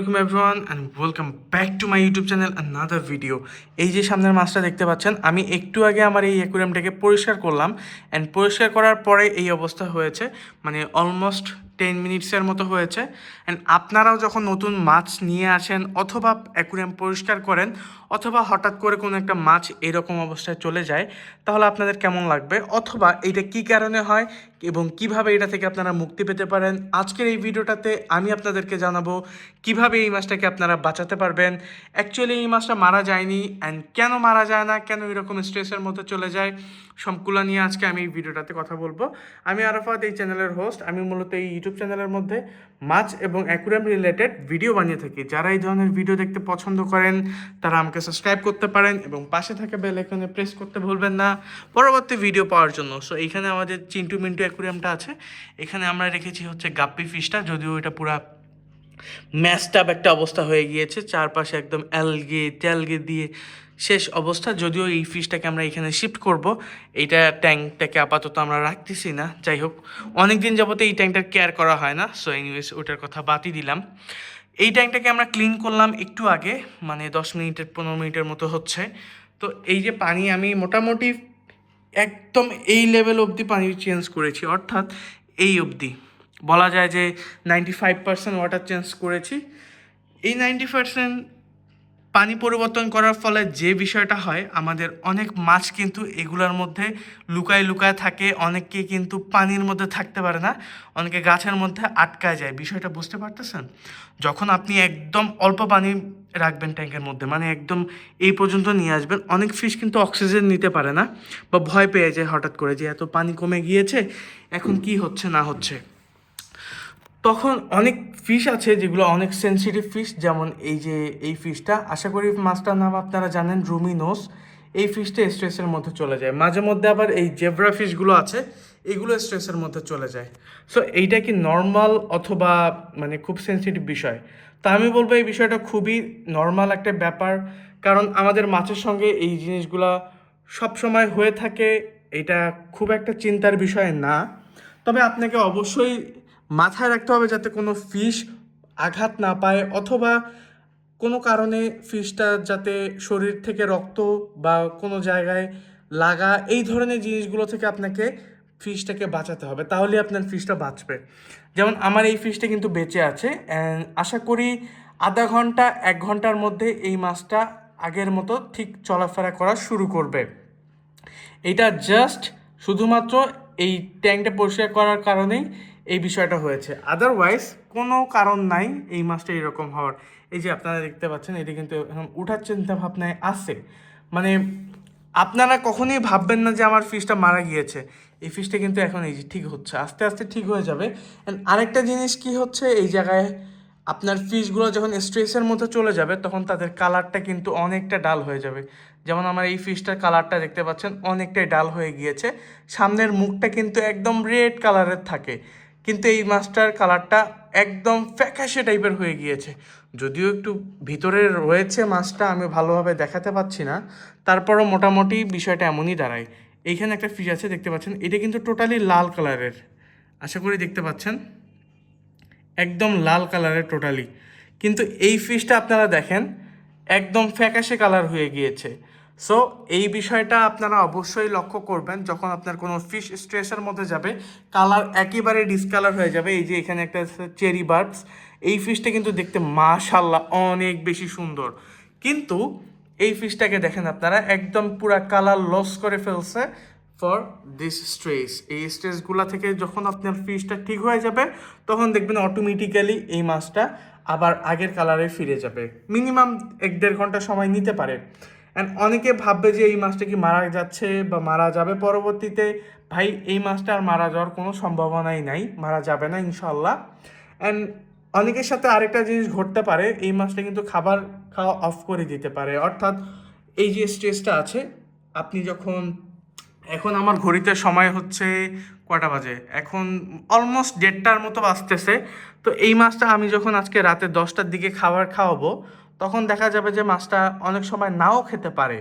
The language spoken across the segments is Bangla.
Welcome everyone and welcome back to my YouTube channel another video. এই যে সামনের মাছটা দেখতে পাচ্ছেন, আমি একটু আগে আমার এই অ্যাকুয়ারিয়ামটাকে পরিষ্কার করলাম অ্যান্ড পরিষ্কার করার পরে এই অবস্থা হয়েছে, মানে অলমোস্ট 10 মিনিটসের মতো হয়েছে। অ্যান্ড আপনারাও যখন নতুন মাছ নিয়ে আসেন অথবা অ্যাকুয়ারিয়াম পরিষ্কার করেন অথবা হঠাৎ করে কোনো একটা মাছ এরকম অবস্থায় চলে যায়, তাহলে আপনাদের কেমন লাগবে অথবা এটা কী কারণে হয় এবং কিভাবে এটা থেকে আপনারা মুক্তি পেতে পারেন, আজকের এই ভিডিওটাতে আমি আপনাদেরকে জানাবো কিভাবে এই মাছটাকে আপনারা বাঁচাতে পারবেন। অ্যাকচুয়ালি এই মাছটা মারা যায়নি অ্যান্ড কেন মারা যায় না, কেন এরকম স্ট্রেসের মধ্যে চলে যায়, সবগুলো নিয়ে আজকে আমি এই ভিডিওটাতে কথা বলবো। আমি আরাফাত, এই চ্যানেলের হোস্ট। আমি মূলত এই ইউটিউব চ্যানেলের মধ্যে মাছ এবং অ্যাকুয়ারিয়াম রিলেটেড ভিডিও বানিয়ে থাকি। যারা এই ধরনের ভিডিও দেখতে পছন্দ করেন তারা আমাকে সাবস্ক্রাইব করতে পারেন এবং পাশে থাকা বেল আইকনে প্রেস করতে ভুলবেন না পরবর্তী ভিডিও পাওয়ার জন্য। সো এইখানে আমাদের চিন্টু মিন্টু অ্যাকুয়ারিয়ামটা আছে। এখানে আমরা রেখেছি হচ্ছে গাপ্পি ফিশটা, যদিও এটা পুরা ম্যাশড আপ একটা অবস্থা হয়ে গিয়েছে, চারপাশে একদম অ্যালগে ট্যালগে দিয়ে শেষ অবস্থা। যদিও এই ফিশটাকে আমরা এখানে শিফট করব, এইটা ট্যাঙ্কটাকে আপাতত আমরা রাখতেছি না। যাই হোক, অনেক দিন যাবতে এই ট্যাঙ্কটার কেয়ার করা হয় না, সো এনিওয়েজ ওটার কথা বাদই দিলাম। এই ট্যাঙ্কটাকে আমরা ক্লিন করলাম একটু আগে, মানে 10 মিনিটের 15 মিনিটের মতো হচ্ছে। তো এই যে পানি আমি মোটামুটি একদম এই লেভেল অবধি পানি চেঞ্জ করেছি, অর্থাৎ এই অবধি বলা যায় যে 95% ওয়াটার চেঞ্জ করেছি। এই 90% পানি পরিবর্তন করার ফলে যে বিষয়টা হয়, আমাদের অনেক মাছ কিন্তু এগুলোর মধ্যে লুকায় লুকায় থাকে, অনেকে কিন্তু পানির মধ্যে থাকতে পারে না, অনেকে গাছের মধ্যে আটকায় যায়। বিষয়টা বুঝতে পারতেছেন? যখন আপনি একদম অল্প পানি রাখবেন ট্যাঙ্কের মধ্যে, মানে একদম এই পর্যন্ত নিয়ে আসবেন, অনেক ফিশ কিন্তু অক্সিজেন নিতে পারে না বা ভয় পেয়ে যায় হঠাৎ করে যে এত পানি কমে গিয়েছে, এখন কি হচ্ছে না হচ্ছে। তখন অনেক ফিশ আছে যেগুলো অনেক সেনসিটিভ ফিশ, যেমন এই যে এই ফিশটা, আশা করি মাছটার নাম আপনারা জানেন, রুমিনোস। এই ফিশটা স্ট্রেসের মধ্যে চলে যায় মাঝে মধ্যে। আবার এই জেব্রা ফিশগুলো আছে, এগুলো স্ট্রেসের মধ্যে চলে যায়। সো এইটা কি নর্মাল অথবা মানে খুব সেনসিটিভ বিষয়? তা আমি বলবো এই বিষয়টা খুবই নর্মাল একটা ব্যাপার, কারণ আমাদের মাছের সঙ্গে এই জিনিসগুলা সবসময় হয়ে থাকে। এটা খুব একটা চিন্তার বিষয় না, তবে আপনাকে অবশ্যই মাথায় রাখতে হবে যাতে কোনো ফিশ আঘাত না পায় অথবা কোনো কারণে ফিশটা যাতে শরীর থেকে রক্ত বা কোনো জায়গায় লাগা, এই ধরনের জিনিসগুলো থেকে আপনাকে ফিশটাকে বাঁচাতে হবে, তাহলে আপনার ফিশটা বাঁচবে। যেমন আমার এই ফিশটা কিন্তু বেঁচে আছে অ্যান্ড আশা করি আধা ঘন্টা 1 ঘন্টার মধ্যে এই মাছটা আগের মতো ঠিক চলাফেরা করা শুরু করবে। এটা জাস্ট শুধুমাত্র এই ট্যাঙ্কটা পরিষ্কার করার কারণেই এই বিষয়টা হয়েছে, আদারওয়াইজ কোনো কারণ নাই এই মাছটা এরকম হওয়ার। এই যে আপনারা দেখতে পাচ্ছেন, এটি কিন্তু এখন উঠার চিন্তা ভাবনায় আছে। মানে আপনারা কখনোই ভাববেন না যে আমার ফিশটা মারা গিয়েছে। এই ফিশটা কিন্তু এখন এই যে ঠিক হচ্ছে, আস্তে আস্তে ঠিক হয়ে যাবে। অ্যান্ড আরেকটা জিনিস কি হচ্ছে, এই জায়গায় আপনার ফিশগুলো যখন স্ট্রেসের মধ্যে চলে যাবে তখন তাদের কালারটা কিন্তু অনেকটা ডাল হয়ে যাবে। যেমন আমার এই ফিশটার কালারটা দেখতে পাচ্ছেন, অনেকটাই ডাল হয়ে গিয়েছে। সামনের মুখটা কিন্তু একদম রেড কালারের থাকে, কিন্তু এই মাছটার কালারটা একদম ফ্যাকাশে টাইপের হয়ে গিয়েছে। যদিও একটু ভিতরে রয়েছে মাছটা, আমি ভালোভাবে দেখাতে পাচ্ছি না, তারপরও মোটামুটি বিষয়টা এমনই দাঁড়ায়। এইখানে একটা ফিশ আছে দেখতে পাচ্ছেন, এটা কিন্তু টোটালি লাল কালারের, আশা করি দেখতে পাচ্ছেন, একদম লাল কালারের টোটালি। কিন্তু এই ফিশটা আপনারা দেখেন একদম ফ্যাকাশে কালার হয়ে গিয়েছে। সো এই বিষয়টা আপনারা অবশ্যই লক্ষ্য করবেন যখন আপনার কোনো ফিশ স্ট্রেসের মধ্যে যাবে, কালার একেবারে ডিসকালার হয়ে যাবে। এই যে এখানে একটা চেরি বার্ডস, এই ফিশটা কিন্তু দেখতে মাশাল্লাহ অনেক বেশি সুন্দর, কিন্তু এই ফিশটাকে দেখেন আপনারা একদম পুরা কালার লস করে ফেলছে ফর দিস স্ট্রেস। এই স্ট্রেসগুলো থেকে যখন আপনার ফিশটা ঠিক হয়ে যাবে তখন দেখবেন অটোমেটিক্যালি এই মাছটা আবার আগের কালারে ফিরে যাবে। মিনিমাম 1-1.5 ঘন্টা সময় নিতে পারে। অ্যান্ড অনেকে ভাববে যে এই মাছটা কি মারা যাচ্ছে বা মারা যাবে পরবর্তীতে। ভাই, এই মাছটা আর মারা যাওয়ার কোনো সম্ভাবনাই নাই, মারা যাবে না ইনশাল্লাহ। অ্যান্ড অনেকের সাথে আরেকটা জিনিস ঘটতে পারে, এই মাছটা কিন্তু খাবার খাওয়া অফ করে দিতে পারে। অর্থাৎ এই যে স্ট্রেসটা আছে, আপনি যখন, এখন আমার ঘড়িতে সময় হচ্ছে কটা বাজে, এখন অলমোস্ট 1:30টার মতো বাজতেছে। তো এই মাছটা আমি যখন আজকে রাতে 10টার দিকে খাবার খাওয়াবো, তখন দেখা যাবে যে মাছটা অনেক সময় নাও খেতে পারে।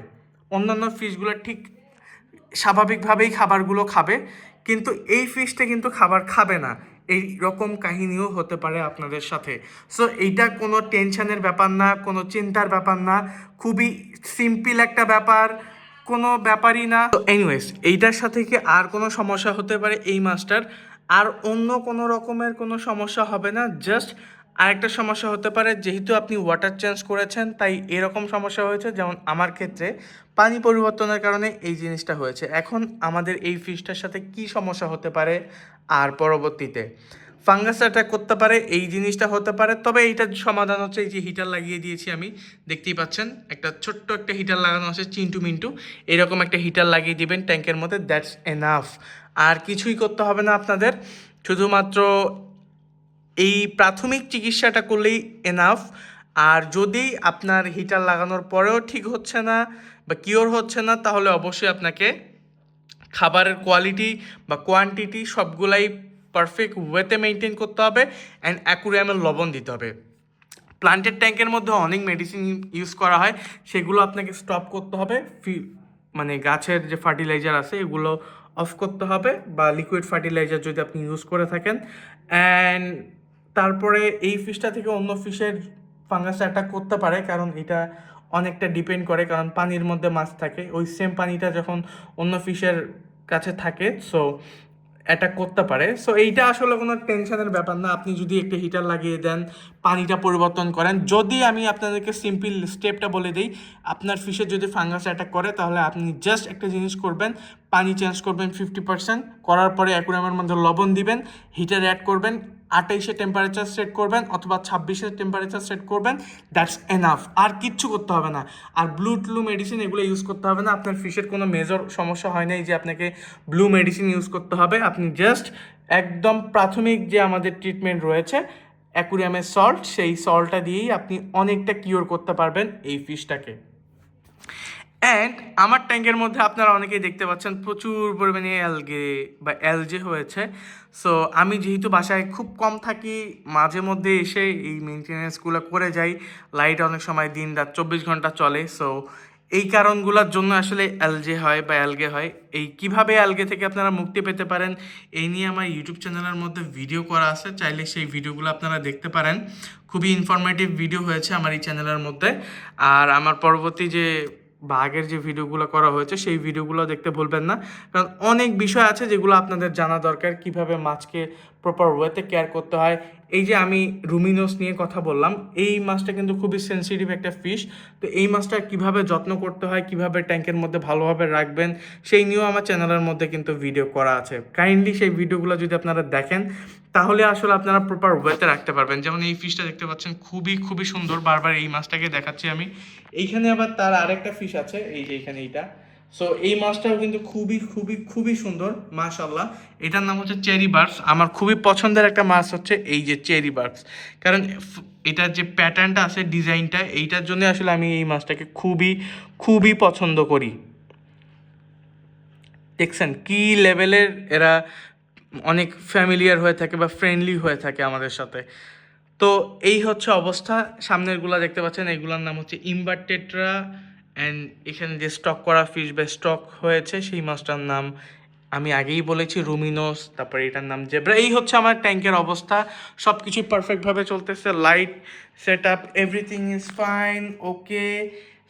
অন্যান্য ফিশগুলো ঠিক স্বাভাবিকভাবেই খাবারগুলো খাবে, কিন্তু এই ফিশটা কিন্তু খাবার খাবে না। এই রকম কাহিনীও হতে পারে আপনাদের সাথে। সো এইটা কোনো টেনশনের ব্যাপার না, কোনো চিন্তার ব্যাপার না, খুবই সিম্পল একটা ব্যাপার, কোনো ব্যাপারই না। তো এনিওয়েজ, এইটার সাথে কি আর কোনো সমস্যা হতে পারে এই মাছটার? আর অন্য কোনো রকমের কোনো সমস্যা হবে না। জাস্ট আরেকটা সমস্যা হতে পারে, যেহেতু আপনি ওয়াটার চেঞ্জ করেছেন তাই এরকম সমস্যা হয়েছে। যেমন আমার ক্ষেত্রে পানি পরিবর্তনের কারণে এই জিনিসটা হয়েছে। এখন আমাদের এই ফিশটার সাথে কি সমস্যা হতে পারে আর পরবর্তীতে ফাঙ্গাস অ্যাটাক করতে পারে, এই জিনিসটা হতে পারে। তবে এইটার সমাধান হচ্ছে এই যে হিটার লাগিয়ে দিয়েছি আমি, দেখতেই পাচ্ছেন একটা ছোট্ট একটা হিটার লাগানো আছে, চিন্টু মিন্টু এরকম একটা হিটার লাগিয়ে দিবেন ট্যাঙ্কের মধ্যে, দ্যাটস এনাফ। আর কিছুই করতে হবে না আপনাদের, শুধুমাত্র এই প্রাথমিক চিকিৎসাটা করলেই এনাফ। আর যদি আপনার হিটার লাগানোর পরেও ঠিক হচ্ছে না বা কিওর হচ্ছে না, তাহলে অবশ্যই আপনাকে খাবারের কোয়ালিটি বা কোয়ান্টিটি সবগুলাই পারফেক্ট ওয়েতে মেনটেন করতে হবে অ্যান্ড অ্যাকুরিয়ামের লবণ দিতে হবে। প্লান্টের ট্যাঙ্কের মধ্যে অনেক মেডিসিন ইউজ করা হয়, সেগুলো আপনাকে স্টপ করতে হবে। মানে গাছের যে ফার্টিলাইজার আছে এগুলো অফ করতে হবে, বা লিকুইড ফার্টিলাইজার যদি আপনি ইউজ করে থাকেন। অ্যান্ড তারপরে এই ফিশটা থেকে অন্য ফিশের ফাঙ্গাস অ্যাটাক করতে পারে, কারণ এটা অনেকটা ডিপেন্ড করে, কারণ পানির মধ্যে মাছ থাকে, ওই সেম পানিটা যখন অন্য ফিশের কাছে থাকে সো অ্যাটাক করতে পারে। সো এইটা আসলে কোনো টেনশনের ব্যাপার না। আপনি যদি একটা হিটার লাগিয়ে দেন, পানিটা পরিবর্তন করেন, যদি আমি আপনাদেরকে সিম্পল স্টেপটা বলে দিই, আপনার ফিশে যদি ফাঙ্গাস অ্যাটাক করে তাহলে আপনি জাস্ট একটা জিনিস করবেন, পানি চেঞ্জ করবেন 50%, করার পরে অ্যাকুরিয়ামের মধ্যে লবণ দিবেন, হিটার অ্যাড করবেন, 28-এ টেম্পারেচার সেট করবেন অথবা 26-এ টেম্পারেচার সেট করবেন, দ্যাটস এনাফ। আর কিচ্ছু করতে হবে না। আর ব্লু মেডিসিন এগুলো ইউজ করতে হবে না। আপনার ফিশের কোনো মেজর সমস্যা হয় নাই যে আপনাকে ব্লু মেডিসিন ইউজ করতে হবে। আপনি জাস্ট একদম প্রাথমিক যে আমাদের ট্রিটমেন্ট রয়েছে অ্যাকুরিয়ামের সল্ট, সেই সল্টটা দিয়েই আপনি অনেকটা কিওর করতে পারবেন এই ফিশটাকে। অ্যান্ড আমার ট্যাঙ্কের মধ্যে আপনারা অনেকেই দেখতে পাচ্ছেন প্রচুর পরিমাণে অ্যালজে হয়েছে। সো আমি যেহেতু বাসায় খুব কম থাকি, মাঝে মধ্যে এসে এই মেনটেনেন্সগুলো করে যাই। লাইট অনেক সময় দিন রাত 24 ঘন্টা চলে। সো এই কারণগুলোর জন্য আসলে অ্যালজে হয় বা অ্যালগে হয়। এই কিভাবে অ্যালগে থেকে আপনারা মুক্তি পেতে পারেন এই নিয়ে আমার ইউটিউব চ্যানেলের মধ্যে ভিডিও করা আছে, চাইলে সেই ভিডিওগুলো আপনারা দেখতে পারেন। খুবই ইনফরমেটিভ ভিডিও হয়েছে আমার এই চ্যানেলের মধ্যে। আর আমার পরবর্তী যে বা আগের যে ভিডিওগুলো করা হয়েছে সেই ভিডিওগুলো দেখতে ভুলবেন না, কারণ অনেক বিষয় আছে যেগুলো আপনাদের জানা দরকার, কিভাবে মাছকে প্রপার ওয়েতে কেয়ার করতে হয়। এই যে আমি রুমিনোস নিয়ে কথা বললাম, এই মাছটা কিন্তু খুবই সেনসিটিভ একটা ফিশ। তো এই মাছটা কিভাবে যত্ন করতে হয়, কিভাবে ট্যাঙ্কের মধ্যে ভালোভাবে রাখবেন, সেই নিয়েও আমার চ্যানেলের মধ্যে কিন্তু ভিডিও করা আছে। কাইন্ডলি সেই ভিডিওগুলো যদি আপনারা দেখেন তাহলে আসলে আপনারা প্রপার ওয়েতে রাখতে পারবেন। যেমন এই ফিশটা দেখতে পাচ্ছেন, খুবই খুবই সুন্দর, বারবার এই মাছটাকে দেখাচ্ছি আমি। এইখানে আবার তার আরেকটা ফিশ আছে, এই যে এইখানে এইটা। সো এই মাছটাও কিন্তু খুবই খুবই খুবই সুন্দর, মাশাআল্লাহ। এটার নাম হচ্ছে চেরি বার্ডস। আমার খুবই পছন্দের একটা মাছ হচ্ছে এই যে চেরি বার্ডস, কারণ এটার যে প্যাটার্নটা আছে, ডিজাইনটা, এইটার জন্য আসলে আমি এই মাছটাকে খুবই খুবই পছন্দ করি। দেখছেন কি লেভেলের এরা অনেক ফ্যামিলিয়ার হয়ে থাকে বা ফ্রেন্ডলি হয়ে থাকে আমাদের সাথে। তো এই হচ্ছে অবস্থা। সামনেরগুলা দেখতে পাচ্ছেন, এইগুলোর নাম হচ্ছে ইনভার্টেট্রা। অ্যান্ড এখানে যে স্টক করা ফিশ বা স্টক হয়েছে সেই মাছটার নাম আমি আগেই বলেছি, রুমিনোস। তারপরে এটার নাম জেব্রা। এই হচ্ছে আমার ট্যাঙ্কের অবস্থা, সব কিছুই পারফেক্টভাবে চলতেছে, light set up, everything is fine, okay.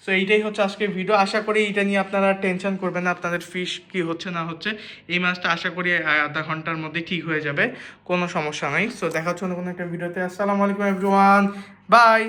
So এইটাই হচ্ছে আজকের ভিডিও। আশা করি এইটা নিয়ে আপনারা টেনশন করবেন না, আপনাদের ফিশ কি হচ্ছে না হচ্ছে। এই মাছটা আশা করি আধা ঘন্টার মধ্যে ঠিক হয়ে যাবে, কোনো সমস্যা নাই। সো দেখা হচ্ছে অন্য কোনো একটা ভিডিওতে। আসসালামু আলাইকুম এভরিওয়ান, বাই।